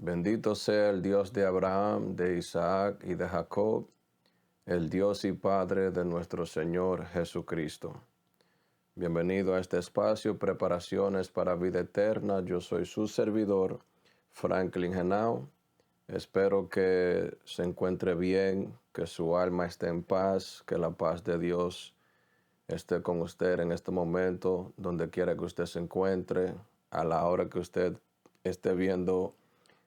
Bendito sea el Dios de Abraham, de Isaac y de Jacob, el Dios y Padre de nuestro Señor Jesucristo. Bienvenido a este espacio, Preparaciones para Vida Eterna. Yo soy su servidor, Franklin Henao. Espero que se encuentre bien, que su alma esté en paz, que la paz de Dios esté con usted en este momento, donde quiera que usted se encuentre, a la hora que usted esté viendo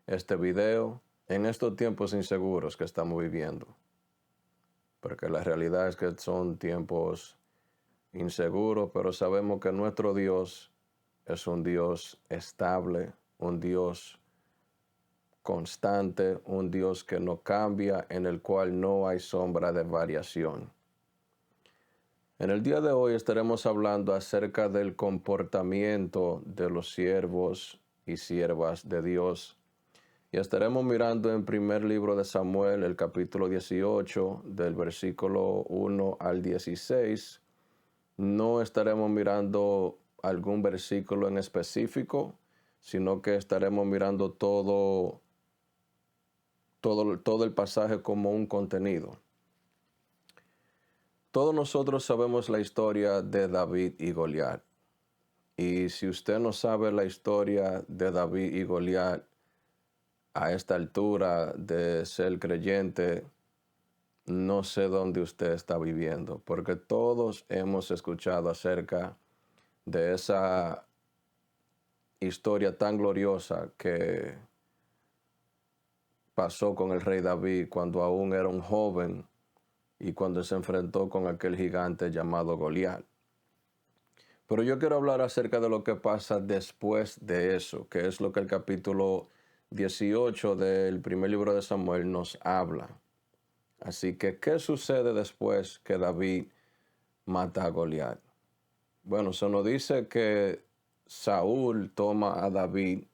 este video, en estos tiempos inseguros que estamos viviendo. Porque la realidad es que son tiempos inseguros, pero sabemos que nuestro Dios es un Dios estable, un Dios constante, un Dios que no cambia, en el cual no hay sombra de variación. En el día de hoy estaremos hablando acerca del comportamiento de los siervos y siervas de Dios. Y estaremos mirando en primer libro de Samuel, el capítulo 18, del versículo 1 al 16. No estaremos mirando algún versículo en específico, sino que estaremos mirando todo el pasaje como un contenido. Todos nosotros sabemos la historia de David y Goliat. Y si usted no sabe la historia de David y Goliat, a esta altura de ser creyente, no sé dónde usted está viviendo, porque todos hemos escuchado acerca de esa historia tan gloriosa que pasó con el rey David cuando aún era un joven y cuando se enfrentó con aquel gigante llamado Goliat. Pero yo quiero hablar acerca de lo que pasa después de eso, que es lo que el capítulo 18 del primer libro de Samuel nos habla. Así que, ¿qué sucede después que David mata a Goliat? Bueno, se nos dice que Saúl toma a David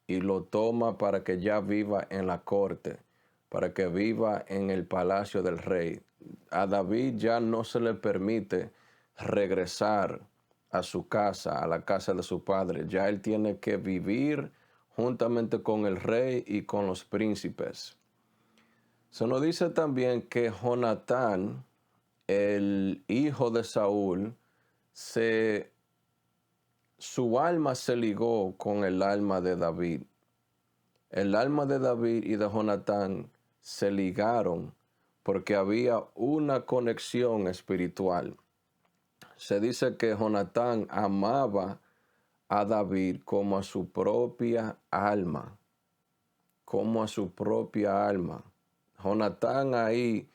y lo toma para que ya viva en la corte, para que viva en el palacio del rey. A David ya no se le permite regresar a su casa, a la casa de su padre. Ya él tiene que vivir juntamente con el rey y con los príncipes. Se nos dice también que Jonatán, el hijo de Saúl, su alma se ligó con el alma de David. El alma de David y de Jonatán se ligaron porque había una conexión espiritual. Se dice que Jonatán amaba a David como a su propia alma, como a su propia alma. Jonatán ahí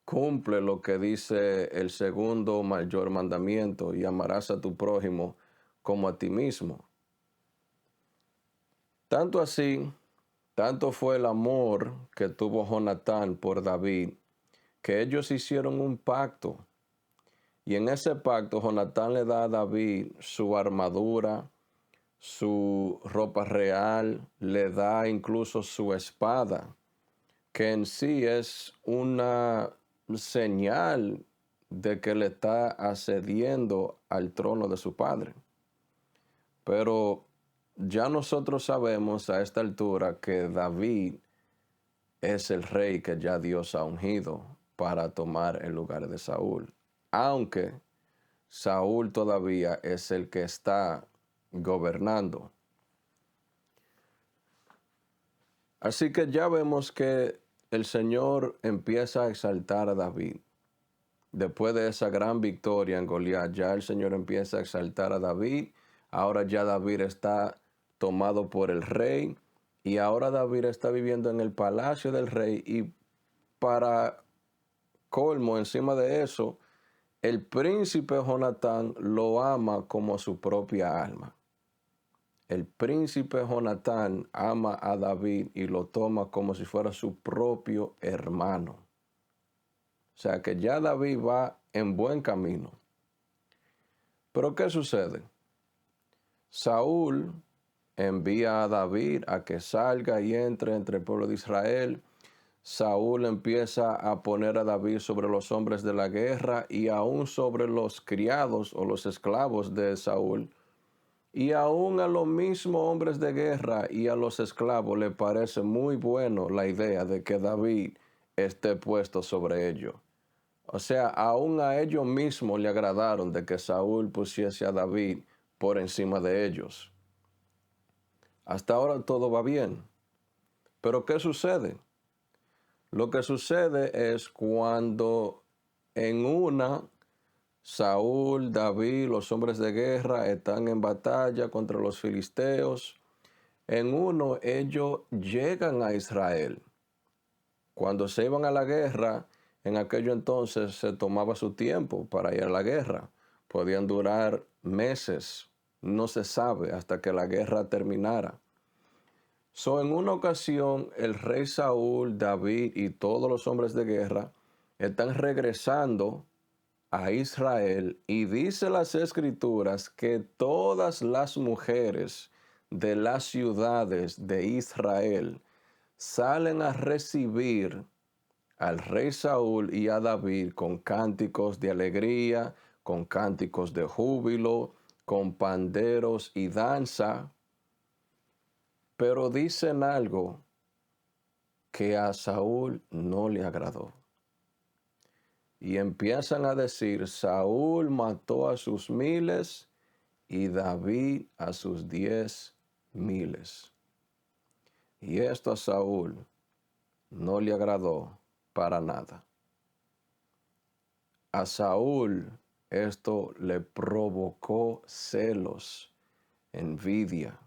cumple lo que dice el segundo mayor mandamiento: y amarás a tu prójimo como a ti mismo. Tanto así, tanto fue el amor que tuvo Jonatán por David, que ellos hicieron un pacto. Y en ese pacto Jonatán le da a David su armadura, su ropa real, le da incluso su espada, que en sí es una señal de que le está accediendo al trono de su padre. Pero ya nosotros sabemos a esta altura que David es el rey que ya Dios ha ungido para tomar el lugar de Saúl, aunque Saúl todavía es el que está gobernando. Así que ya vemos que el Señor empieza a exaltar a David. Después de esa gran victoria en Goliat, ya el Señor empieza a exaltar a David. Ahora ya David está tomado por el rey y ahora David está viviendo en el palacio del rey, y para colmo, encima de eso, el príncipe Jonatán lo ama como a su propia alma. El príncipe Jonatán ama a David y lo toma como si fuera su propio hermano. O sea que ya David va en buen camino. Pero ¿qué sucede? Saúl envía a David a que salga y entre el pueblo de Israel. Saúl empieza a poner a David sobre los hombres de la guerra y aún sobre los criados o los esclavos de Saúl. Y aún a los mismos hombres de guerra y a los esclavos les parece muy bueno la idea de que David esté puesto sobre ellos. O sea, aún a ellos mismos le agradaron de que Saúl pusiese a David por encima de ellos. Hasta ahora todo va bien. Pero ¿qué sucede? Lo que sucede es cuando en una, Saúl, David, los hombres de guerra están en batalla contra los filisteos. En uno, ellos llegan a Israel. Cuando se iban a la guerra, en aquello entonces se tomaba su tiempo para ir a la guerra. Podían durar meses, no se sabe, hasta que la guerra terminara. En una ocasión, el rey Saúl, David y todos los hombres de guerra están regresando a Israel y dice las escrituras que todas las mujeres de las ciudades de Israel salen a recibir al rey Saúl y a David con cánticos de alegría, con cánticos de júbilo, con panderos y danza. Pero dicen algo que a Saúl no le agradó. Y empiezan a decir, Saúl mató a sus miles y David a sus 10,000. Y esto a Saúl no le agradó para nada. A Saúl esto le provocó celos, envidia.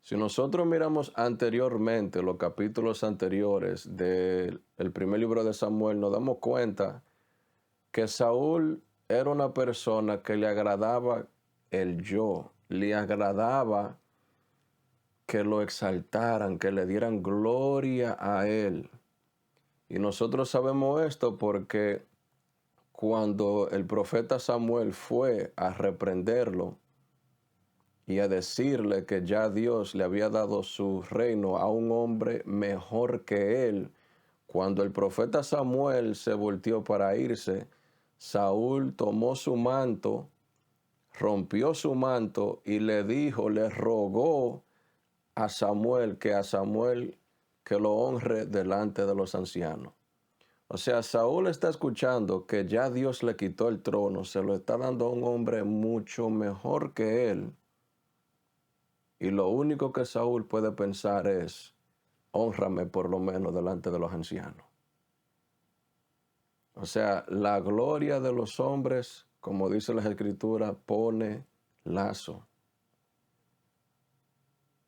Si nosotros miramos anteriormente, los capítulos anteriores del primer libro de Samuel, nos damos cuenta que Saúl era una persona que le agradaba el yo, le agradaba que lo exaltaran, que le dieran gloria a él. Y nosotros sabemos esto porque cuando el profeta Samuel fue a reprenderlo y a decirle que ya Dios le había dado su reino a un hombre mejor que él, cuando el profeta Samuel se volteó para irse, Saúl tomó su manto, rompió su manto y le dijo, le rogó a Samuel que lo honre delante de los ancianos. O sea, Saúl está escuchando que ya Dios le quitó el trono, se lo está dando a un hombre mucho mejor que él. Y lo único que Saúl puede pensar es, hónrame por lo menos delante de los ancianos. O sea, la gloria de los hombres, como dice la Escritura, pone lazo.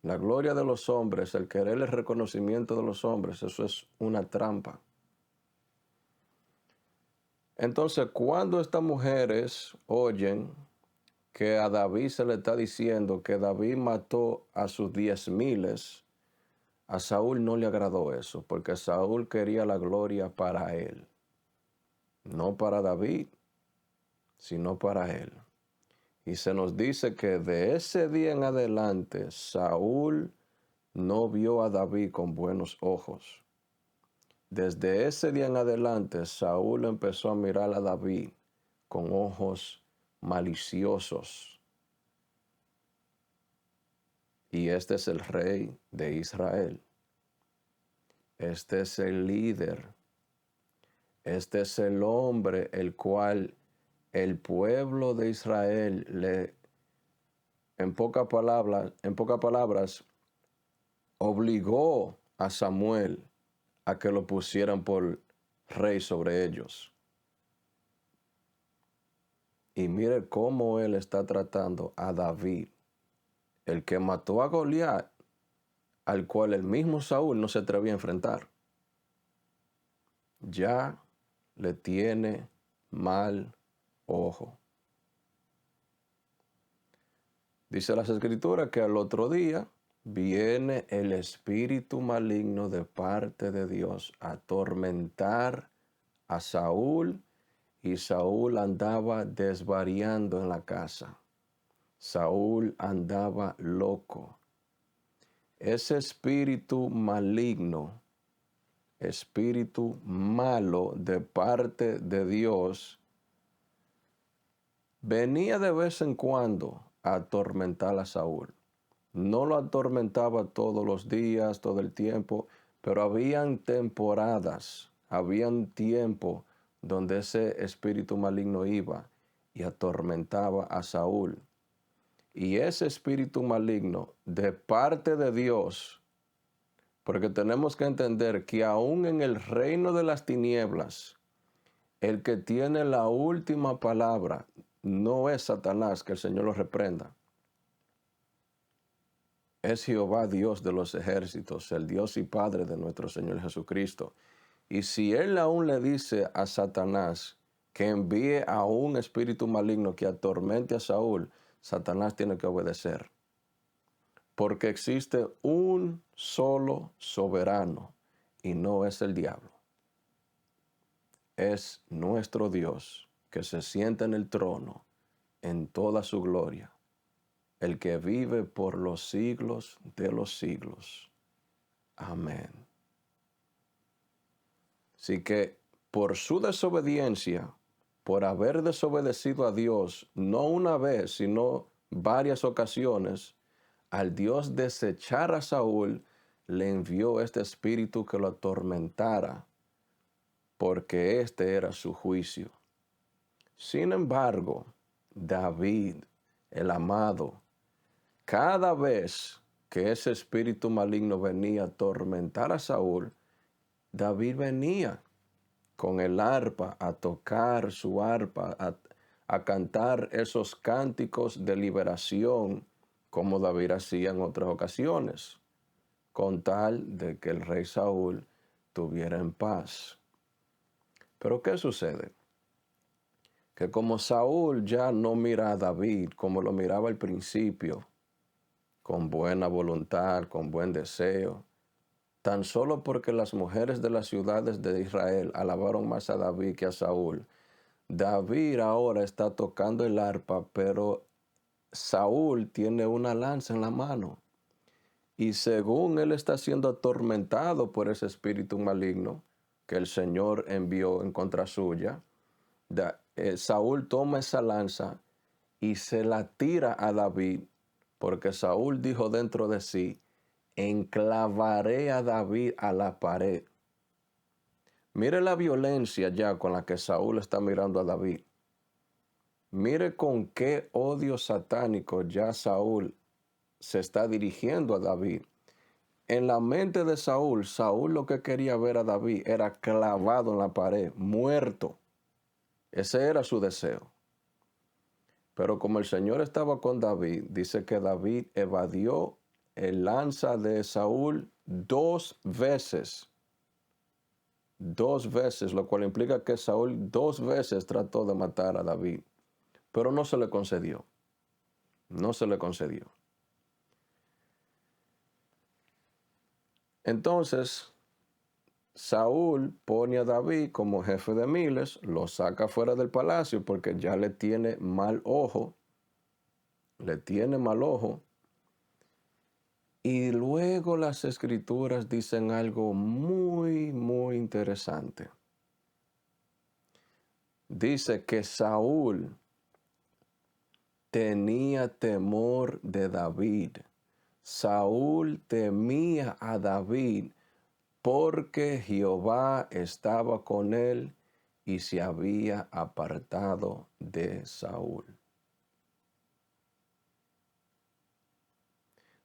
La gloria de los hombres, el querer el reconocimiento de los hombres, eso es una trampa. Entonces, cuando estas mujeres oyen que a David se le está diciendo que David mató a sus 10,000, a Saúl no le agradó eso, porque Saúl quería la gloria para él. No para David, sino para él. Y se nos dice que de ese día en adelante, Saúl no vio a David con buenos ojos. Desde ese día en adelante, Saúl empezó a mirar a David con ojos maliciosos. Y este es el rey de Israel. Este es el líder. Este es el hombre el cual el pueblo de Israel en pocas palabras, obligó a Samuel a que lo pusieran por rey sobre ellos. Y mire cómo él está tratando a David, el que mató a Goliat, al cual el mismo Saúl no se atrevía a enfrentar. Ya le tiene mal ojo. Dice las Escrituras que al otro día viene el espíritu maligno de parte de Dios a atormentar a Saúl, y Saúl andaba desvariando en la casa. Saúl andaba loco. Ese espíritu maligno, espíritu malo de parte de Dios, venía de vez en cuando a atormentar a Saúl. No lo atormentaba todos los días, todo el tiempo, pero habían temporadas, habían tiempo donde ese espíritu maligno iba y atormentaba a Saúl. Y ese espíritu maligno, de parte de Dios, porque tenemos que entender que aún en el reino de las tinieblas, el que tiene la última palabra no es Satanás, que el Señor lo reprenda. Es Jehová Dios de los ejércitos, el Dios y Padre de nuestro Señor Jesucristo. Y si Él aún le dice a Satanás que envíe a un espíritu maligno que atormente a Saúl, Satanás tiene que obedecer. Porque existe un solo soberano y no es el diablo. Es nuestro Dios que se sienta en el trono en toda su gloria, el que vive por los siglos de los siglos. Amén. Así que por su desobediencia, por haber desobedecido a Dios, no una vez, sino varias ocasiones, al Dios desechar a Saúl, le envió este espíritu que lo atormentara, porque este era su juicio. Sin embargo, David, el amado, cada vez que ese espíritu maligno venía a atormentar a Saúl, David venía con el arpa a tocar su arpa, a cantar esos cánticos de liberación, como David hacía en otras ocasiones, con tal de que el rey Saúl tuviera en paz. Pero ¿qué sucede? Que como Saúl ya no mira a David como lo miraba al principio, con buena voluntad, con buen deseo, tan solo porque las mujeres de las ciudades de Israel alabaron más a David que a Saúl, David ahora está tocando el arpa, pero Saúl tiene una lanza en la mano. Y según él está siendo atormentado por ese espíritu maligno que el Señor envió en contra suya, Saúl toma esa lanza y se la tira a David, porque Saúl dijo dentro de sí: enclavaré a David a la pared. Mire la violencia ya con la que Saúl está mirando a David. Mire con qué odio satánico ya Saúl se está dirigiendo a David. En la mente de Saúl, Saúl lo que quería ver a David era clavado en la pared, muerto. Ese era su deseo. Pero como el Señor estaba con David, dice que David evadió el lanza de Saúl 2 veces. 2 veces, lo cual implica que Saúl 2 veces trató de matar a David, pero no se le concedió. No se le concedió. Entonces, Saúl pone a David como jefe de miles, lo saca fuera del palacio porque ya le tiene mal ojo. Le tiene mal ojo. Y luego las escrituras dicen algo muy, muy interesante. Dice que Saúl tenía temor de David. Saúl temía a David porque Jehová estaba con él y se había apartado de Saúl.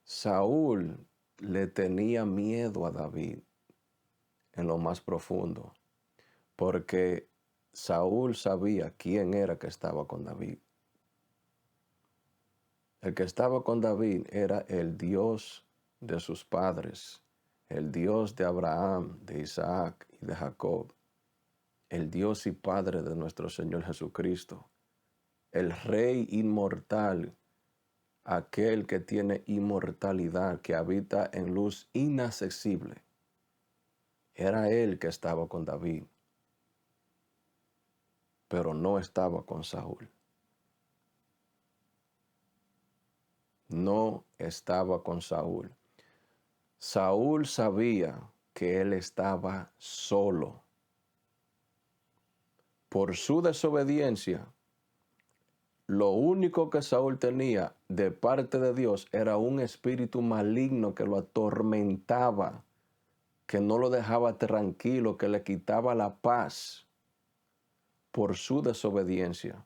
Saúl le tenía miedo a David en lo más profundo, porque Saúl sabía quién era que estaba con David. El que estaba con David era el Dios de sus padres, el Dios de Abraham, de Isaac y de Jacob, el Dios y Padre de nuestro Señor Jesucristo, el Rey inmortal, aquel que tiene inmortalidad, que habita en luz inaccesible. Era él que estaba con David, pero no estaba con Saúl. No estaba con Saúl. Saúl sabía que él estaba solo. Por su desobediencia, lo único que Saúl tenía de parte de Dios era un espíritu maligno que lo atormentaba, que no lo dejaba tranquilo, que le quitaba la paz por su desobediencia.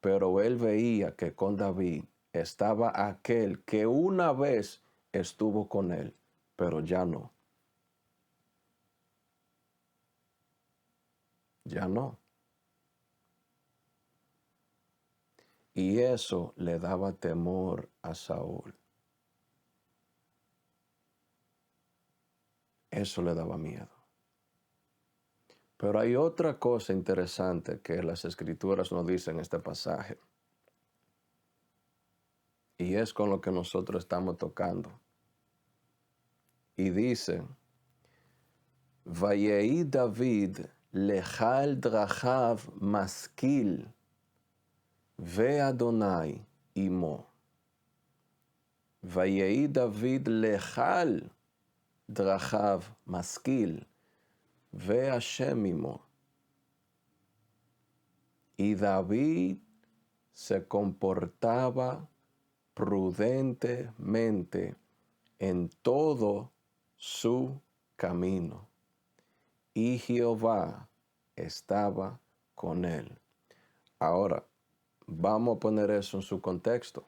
Pero él veía que con David estaba aquel que una vez estuvo con él, pero ya no. Ya no. Y eso le daba temor a Saúl. Eso le daba miedo. Pero hay otra cosa interesante que las Escrituras nos dicen en este pasaje. Y es con lo que nosotros estamos tocando. Y dice, Vayei David lechal drachav maskil ve Adonai imo. Vayei David lechal drachav maskil ve Hashem imo. Y David se comportaba prudentemente en todo su camino. Y Jehová estaba con él. Ahora, vamos a poner eso en su contexto.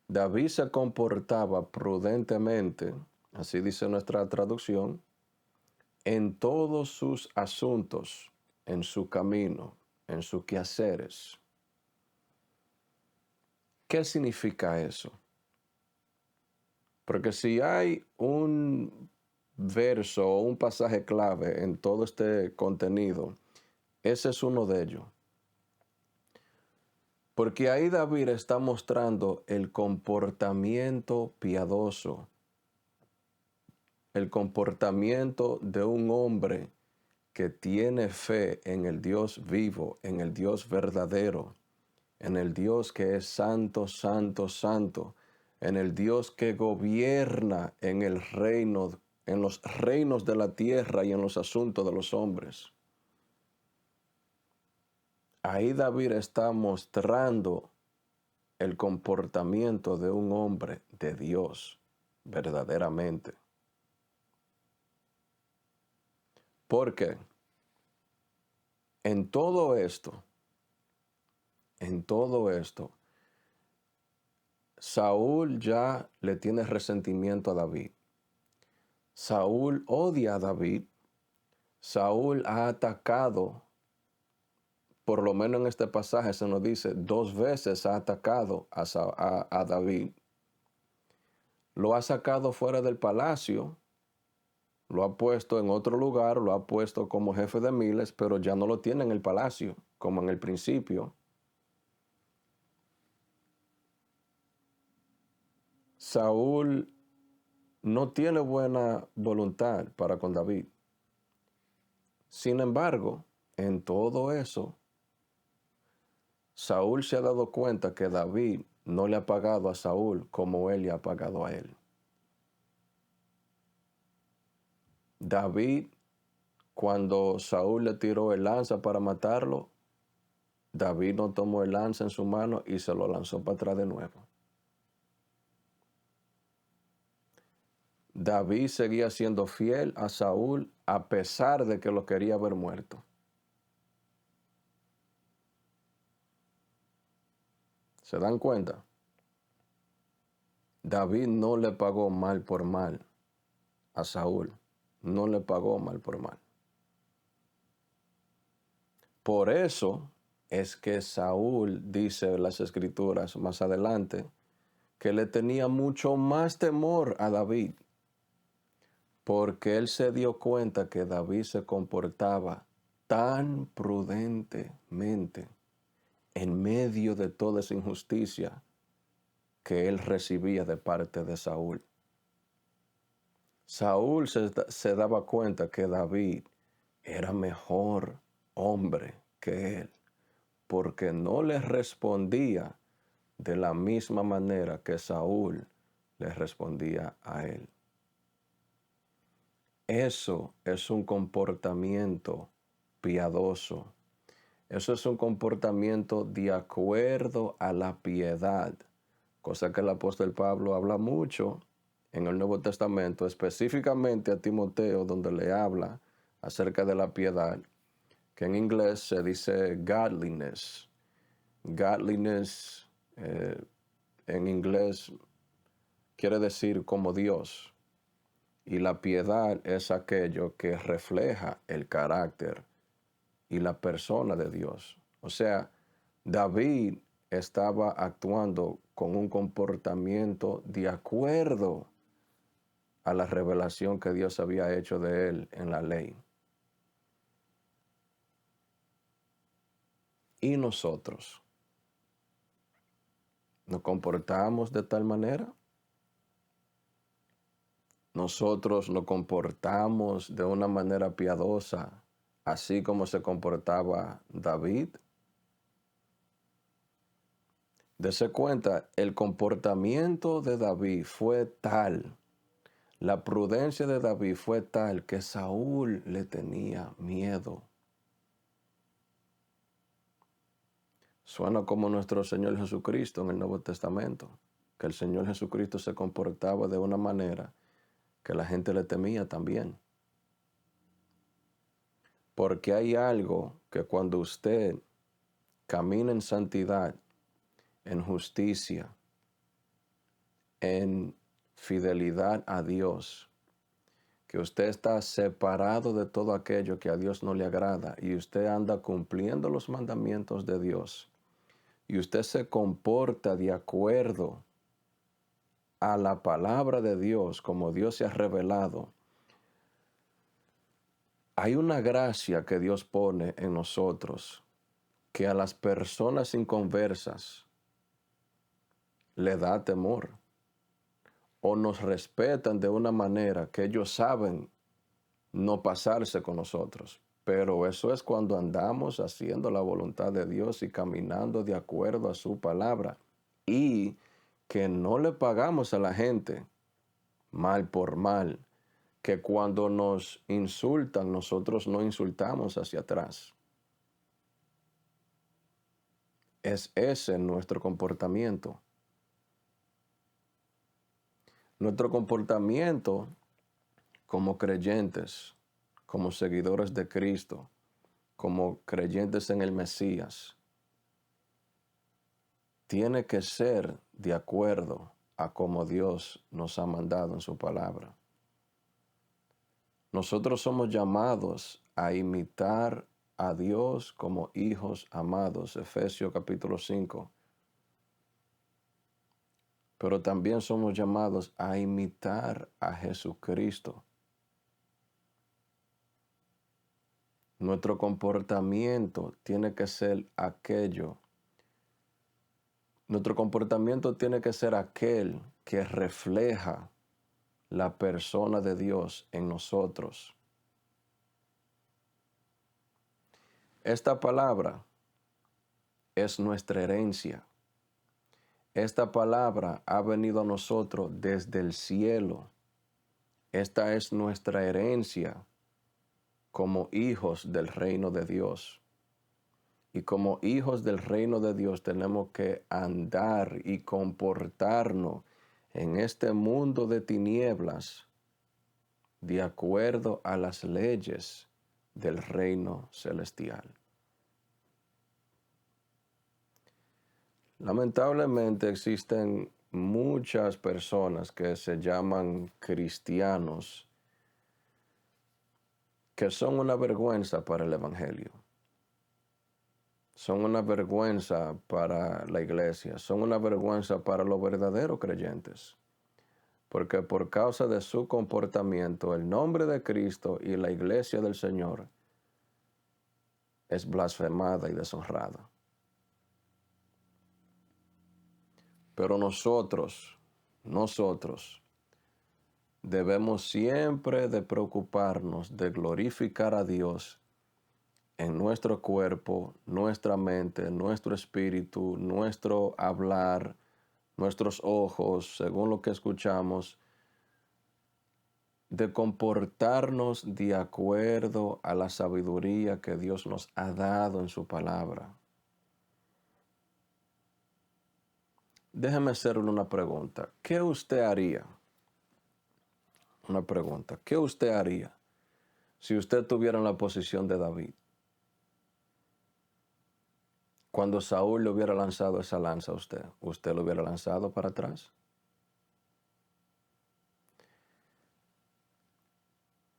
David se comportaba prudentemente, así dice nuestra traducción, en todos sus asuntos, en su camino, en sus quehaceres. ¿Qué significa eso? Porque si hay un verso o un pasaje clave en todo este contenido, ese es uno de ellos. Porque ahí David está mostrando el comportamiento piadoso, el comportamiento de un hombre que tiene fe en el Dios vivo, en el Dios verdadero, en el Dios que es santo, santo, santo, en el Dios que gobierna en el reino, en los reinos de la tierra y en los asuntos de los hombres. Ahí David está mostrando el comportamiento de un hombre de Dios, verdaderamente. Porque en todo esto, Saúl ya le tiene resentimiento a David. Saúl odia a David. Saúl ha atacado, por lo menos en este pasaje se nos dice, 2 veces ha atacado a David. Lo ha sacado fuera del palacio, lo ha puesto en otro lugar, lo ha puesto como jefe de miles, pero ya no lo tiene en el palacio, como en el principio. Saúl no tiene buena voluntad para con David. Sin embargo, en todo eso, Saúl se ha dado cuenta que David no le ha pagado a Saúl como él le ha pagado a él. David, cuando Saúl le tiró el lanza para matarlo, David no tomó el lanza en su mano y se lo lanzó para atrás de nuevo. David seguía siendo fiel a Saúl a pesar de que lo quería ver muerto. ¿Se dan cuenta? David no le pagó mal por mal a Saúl. No le pagó mal por mal. Por eso es que Saúl, dice las Escrituras más adelante, que le tenía mucho más temor a David, porque él se dio cuenta que David se comportaba tan prudentemente en medio de toda esa injusticia que él recibía de parte de Saúl. Saúl se daba cuenta que David era mejor hombre que él, porque no le respondía de la misma manera que Saúl le respondía a él. Eso es un comportamiento piadoso. Eso es un comportamiento de acuerdo a la piedad, cosa que el apóstol Pablo habla mucho en el Nuevo Testamento, específicamente a Timoteo, donde le habla acerca de la piedad, que en inglés se dice godliness. Godliness en inglés quiere decir como Dios, y la piedad es aquello que refleja el carácter y la persona de Dios. O sea, David estaba actuando con un comportamiento de acuerdo a la revelación que Dios había hecho de él en la ley. ¿Y nosotros nos comportamos de tal manera? ¿Nosotros nos comportamos de una manera piadosa, así como se comportaba David? Dese cuenta, el comportamiento de David fue tal, la prudencia de David fue tal que Saúl le tenía miedo. Suena como nuestro Señor Jesucristo en el Nuevo Testamento, que el Señor Jesucristo se comportaba de una manera que la gente le temía también. Porque hay algo que cuando usted camina en santidad, en justicia, en fidelidad a Dios, que usted está separado de todo aquello que a Dios no le agrada y usted anda cumpliendo los mandamientos de Dios y usted se comporta de acuerdo a la palabra de Dios como Dios se ha revelado, hay una gracia que Dios pone en nosotros que a las personas inconversas le da temor o nos respetan de una manera que ellos saben no pasarse con nosotros. Pero eso es cuando andamos haciendo la voluntad de Dios y caminando de acuerdo a su palabra y que no le pagamos a la gente mal por mal, que cuando nos insultan nosotros no insultamos hacia atrás. Es ese nuestro comportamiento. Nuestro comportamiento como creyentes, como seguidores de Cristo, como creyentes en el Mesías, tiene que ser de acuerdo a como Dios nos ha mandado en su palabra. Nosotros somos llamados a imitar a Dios como hijos amados, Efesios capítulo 5. Pero también somos llamados a imitar a Jesucristo. Nuestro comportamiento tiene que ser aquello. Nuestro comportamiento tiene que ser aquel que refleja la persona de Dios en nosotros. Esta palabra es nuestra herencia. Esta palabra ha venido a nosotros desde el cielo. Esta es nuestra herencia como hijos del reino de Dios. Y como hijos del reino de Dios tenemos que andar y comportarnos en este mundo de tinieblas de acuerdo a las leyes del reino celestial. Lamentablemente existen muchas personas que se llaman cristianos que son una vergüenza para el evangelio. Son una vergüenza para la iglesia, son una vergüenza para los verdaderos creyentes, porque por causa de su comportamiento, el nombre de Cristo y la iglesia del Señor es blasfemada y deshonrada. Pero nosotros debemos siempre de preocuparnos de glorificar a Dios en nuestro cuerpo, nuestra mente, nuestro espíritu, nuestro hablar, nuestros ojos, según lo que escuchamos, de comportarnos de acuerdo a la sabiduría que Dios nos ha dado en su palabra. Déjeme hacerle una pregunta. ¿Qué usted haría? Una pregunta. ¿Qué usted haría si usted estuviera en la posición de David? Cuando Saúl le hubiera lanzado esa lanza a usted, ¿usted lo hubiera lanzado para atrás?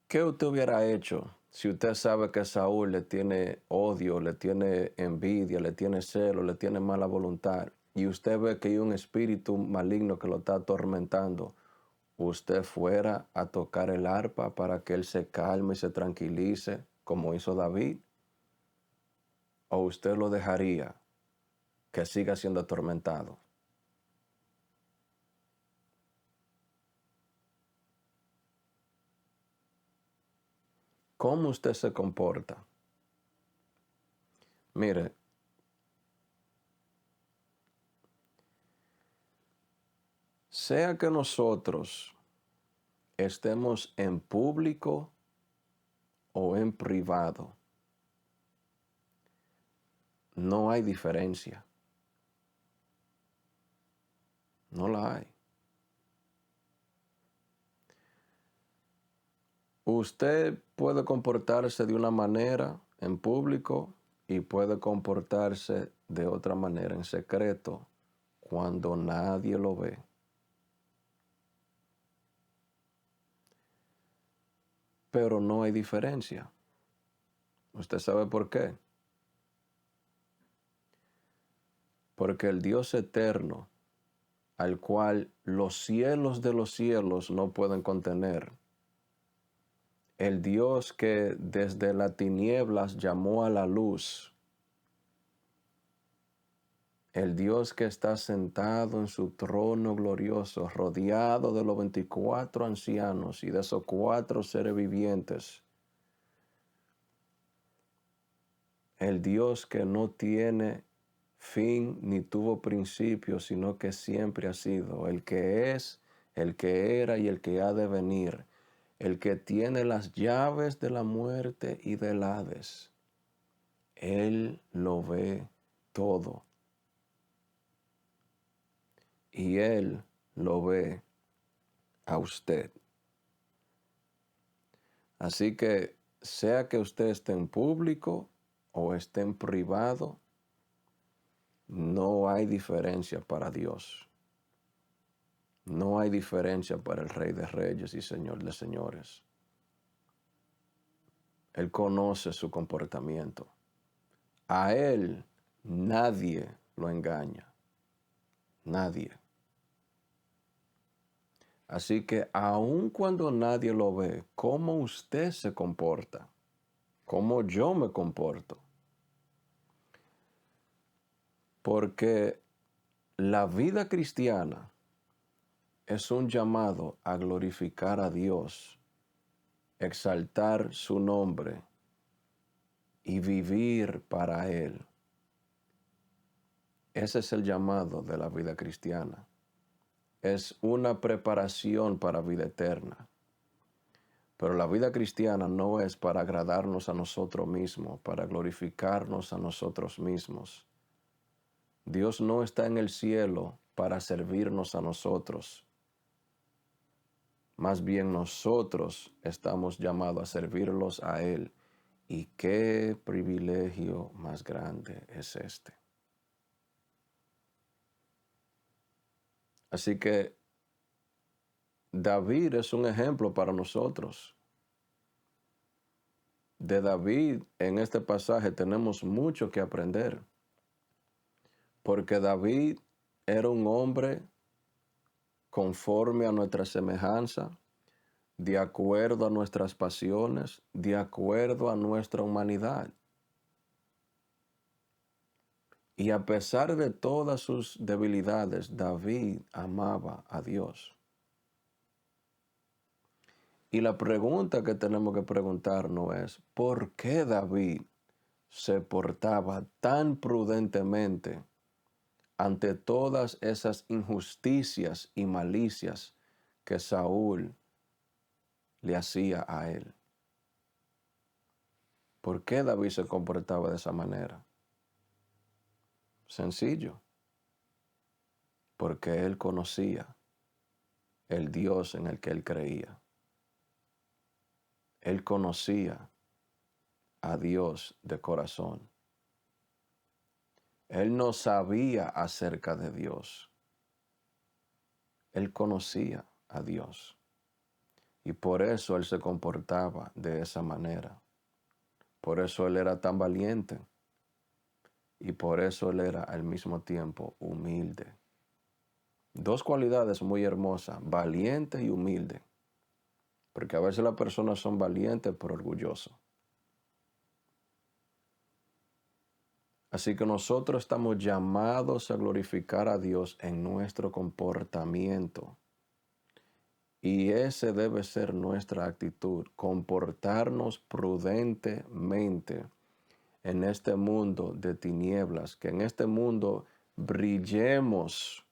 ¿Qué usted hubiera hecho si usted sabe que Saúl le tiene odio, le tiene envidia, le tiene celo, le tiene mala voluntad y usted ve que hay un espíritu maligno que lo está atormentando? ¿Usted fuera a tocar el arpa para que él se calme y se tranquilice como hizo David? ¿O usted lo dejaría que siga siendo atormentado? ¿Cómo usted se comporta? Mire, sea que nosotros estemos en público o en privado, no hay diferencia. No la hay. Usted puede comportarse de una manera en público y puede comportarse de otra manera en secreto cuando nadie lo ve. Pero no hay diferencia. ¿Usted sabe por qué? Porque el Dios eterno, al cual los cielos de los cielos no pueden contener, el Dios que desde las tinieblas llamó a la luz, el Dios que está sentado en su trono glorioso, rodeado de los 24 ancianos y de esos 4 seres vivientes, el Dios que no tiene fin ni tuvo principio, sino que siempre ha sido el que es, el que era y el que ha de venir, el que tiene las llaves de la muerte y del Hades. Él lo ve todo. Y Él lo ve a usted. Así que sea que usted esté en público o esté en privado, no hay diferencia para Dios. No hay diferencia para el Rey de Reyes y Señor de Señores. Él conoce su comportamiento. A Él nadie lo engaña. Nadie. Así que aun cuando nadie lo ve, ¿cómo usted se comporta? ¿Cómo yo me comporto? Porque la vida cristiana es un llamado a glorificar a Dios, exaltar su nombre y vivir para Él. Ese es el llamado de la vida cristiana. Es una preparación para vida eterna. Pero la vida cristiana no es para agradarnos a nosotros mismos, para glorificarnos a nosotros mismos. Dios no está en el cielo para servirnos a nosotros. Más bien nosotros estamos llamados a servirlos a Él. Y qué privilegio más grande es este. Así que David es un ejemplo para nosotros. De David en este pasaje tenemos mucho que aprender. Porque David era un hombre conforme a nuestra semejanza, de acuerdo a nuestras pasiones, de acuerdo a nuestra humanidad. Y a pesar de todas sus debilidades, David amaba a Dios. Y la pregunta que tenemos que preguntarnos es, ¿por qué David se portaba tan prudentemente ante todas esas injusticias y malicias que Saúl le hacía a él. ¿Por qué David se comportaba de esa manera? Sencillo, porque él conocía el Dios en el que él creía. Él conocía a Dios de corazón. Él no sabía acerca de Dios. Él conocía a Dios. Y por eso él se comportaba de esa manera. Por eso él era tan valiente. Y por eso él era al mismo tiempo humilde. Dos cualidades muy hermosas, valiente y humilde. Porque a veces las personas son valientes pero orgullosos. Así que nosotros estamos llamados a glorificar a Dios en nuestro comportamiento. Y ese debe ser nuestra actitud, comportarnos prudentemente en este mundo de tinieblas, que en este mundo brillemos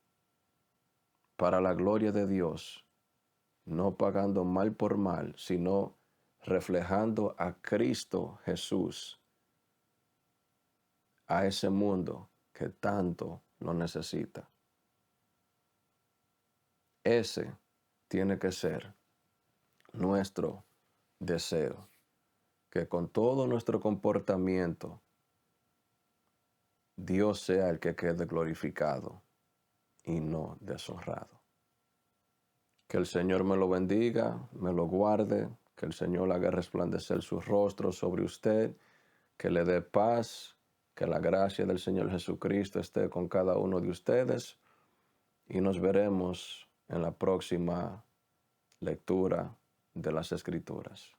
para la gloria de Dios, no pagando mal por mal, sino reflejando a Cristo Jesús, a ese mundo que tanto lo necesita. Ese tiene que ser nuestro deseo, que con todo nuestro comportamiento Dios sea el que quede glorificado y no deshonrado. Que el Señor me lo bendiga, me lo guarde, que el Señor haga resplandecer su rostro sobre usted, que le dé paz, que la gracia del Señor Jesucristo esté con cada uno de ustedes y nos veremos en la próxima lectura de las Escrituras.